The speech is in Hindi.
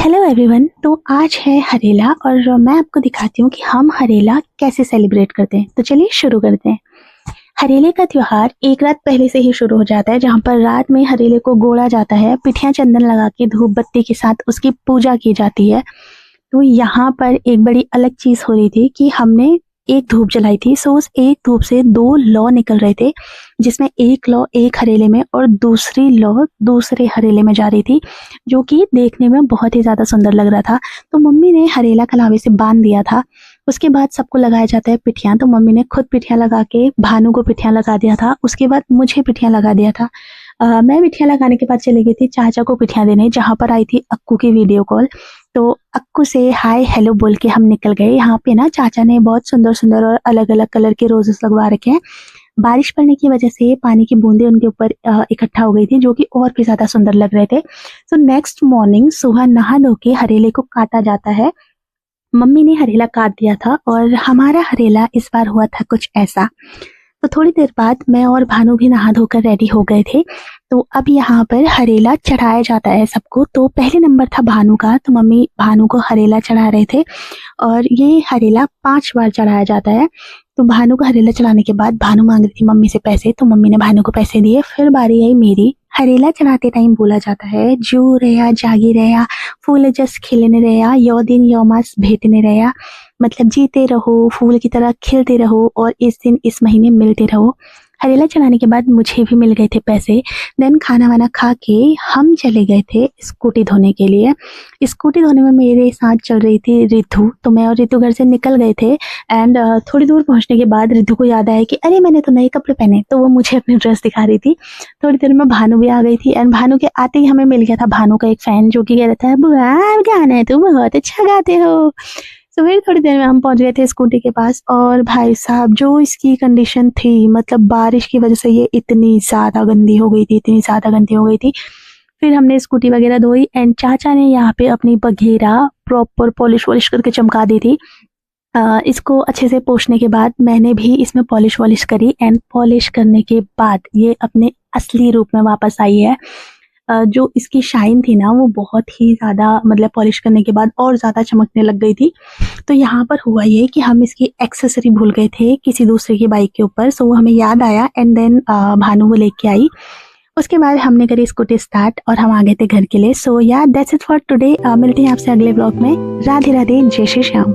Hello everyone. तो आज है हरेला और मैं आपको दिखाती हूँ कि हम हरेला कैसे सेलिब्रेट करते हैं। तो चलिए शुरू करते हैं। हरेले का त्योहार एक रात पहले से ही शुरू हो जाता है, जहाँ पर रात में हरेले को गोड़ा जाता है, पिठिया चंदन लगा के धूप बत्ती के साथ उसकी पूजा की जाती है। तो यहाँ पर एक बड़ी अलग चीज हो रही थी कि हमने एक धूप जलाई थी। सो उस एक धूप से दो लौ निकल रहे थे, जिसमें एक लौ एक हरेले में और दूसरी लौ दूसरे हरेले में जा रही थी, जो कि देखने में बहुत ही ज्यादा सुंदर लग रहा था। तो मम्मी ने हरेला कलावे से बांध दिया था। उसके बाद सबको लगाया जाता है पिठियां। तो मम्मी ने खुद पिठियां लगा के भानु को पिठियां लगा दिया था। उसके बाद मुझे पिठियां लगा दिया था। मैं पिठियां लगाने के बाद चली गई थी चाचा को पिठियां देने, जहां पर आई थी अक्कू की वीडियो कॉल। तो अक्कू से हाय हेलो बोल के हम निकल गए। यहाँ पे ना चाचा ने बहुत सुंदर सुंदर और अलग अलग कलर के रोजेस लगवा रखे हैं। बारिश पड़ने की वजह से पानी की बूंदें उनके ऊपर इकट्ठा हो गई थी, जो कि और भी ज्यादा सुंदर लग रहे थे। तो नेक्स्ट मॉर्निंग सुबह नहा धो के हरेले को काटा जाता है। मम्मी ने हरेला काट दिया था और हमारा हरेला इस बार हुआ था कुछ ऐसा। तो थोड़ी देर बाद मैं और भानु भी नहा धोकर रेडी हो गए थे। तो अब यहाँ पर हरेला चढ़ाया जाता है सबको। तो पहले नंबर था भानु का, तो मम्मी भानु को हरेला चढ़ा रहे थे और ये हरेला 5 बार चढ़ाया जाता है। तो भानु को हरेला चढ़ाने के बाद भानु मांग रही थी मम्मी से पैसे, तो मम्मी ने भानु को पैसे दिए। फिर बारी आई मेरी। हरेला चढ़ाते टाइम बोला जाता है, जो रहा जागी रहा, फूल जस खिलने रहा, यो दिन यो मास भेटने रहा। मतलब जीते रहो, फूल की तरह खिलते रहो और इस दिन इस महीने मिलते रहो। हरेला चढ़ाने के बाद मुझे भी मिल गए थे पैसे। देन खाना वाना खा के हम चले गए थे स्कूटी धोने के लिए। स्कूटी धोने में मेरे साथ चल रही थी रितु। तो मैं और रितु घर से निकल गए थे एंड थोड़ी दूर पहुंचने के बाद रितु को याद आया कि अरे मैंने तो नए कपड़े पहने। तो वो मुझे अपनी ड्रेस दिखा रही थी। थोड़ी देर में भानु भी आ गई थी एंड भानु के आते ही हमें मिल गया था भानु का एक फैन, जो कि कह रहा था बुआ गाना है, तुम बहुत अच्छा गाते हो। तो फिर थोड़ी देर में हम पहुंच गए थे स्कूटी के पास। और भाई साहब जो इसकी कंडीशन थी, मतलब बारिश की वजह से ये इतनी ज्यादा गंदी हो गई थी, इतनी ज्यादा गंदी हो गई थी। फिर हमने स्कूटी वगैरह धोई एंड चाचा ने यहाँ पे अपनी बघेरा प्रॉपर पॉलिश वॉलिश करके चमका दी थी। इसको अच्छे से पोंछने के बाद मैंने भी इसमें पॉलिश वॉलिश करी एंड पॉलिश करने के बाद ये अपने असली रूप में वापस आई है। जो इसकी शाइन थी ना, वो बहुत ही ज़्यादा, मतलब पॉलिश करने के बाद और ज़्यादा चमकने लग गई थी। तो यहाँ पर हुआ ये कि हम इसकी एक्सेसरी भूल गए थे किसी दूसरे की बाइक के ऊपर। सो हमें याद आया एंड देन भानु वो लेके आई। उसके बाद हमने करी स्कूटी स्टार्ट और हम आ गए थे घर के लिए। सो या दैट्स इट फॉर टुडे। मिलते हैं आपसे अगले ब्लॉग में। राधे राधे, जय श्री श्याम।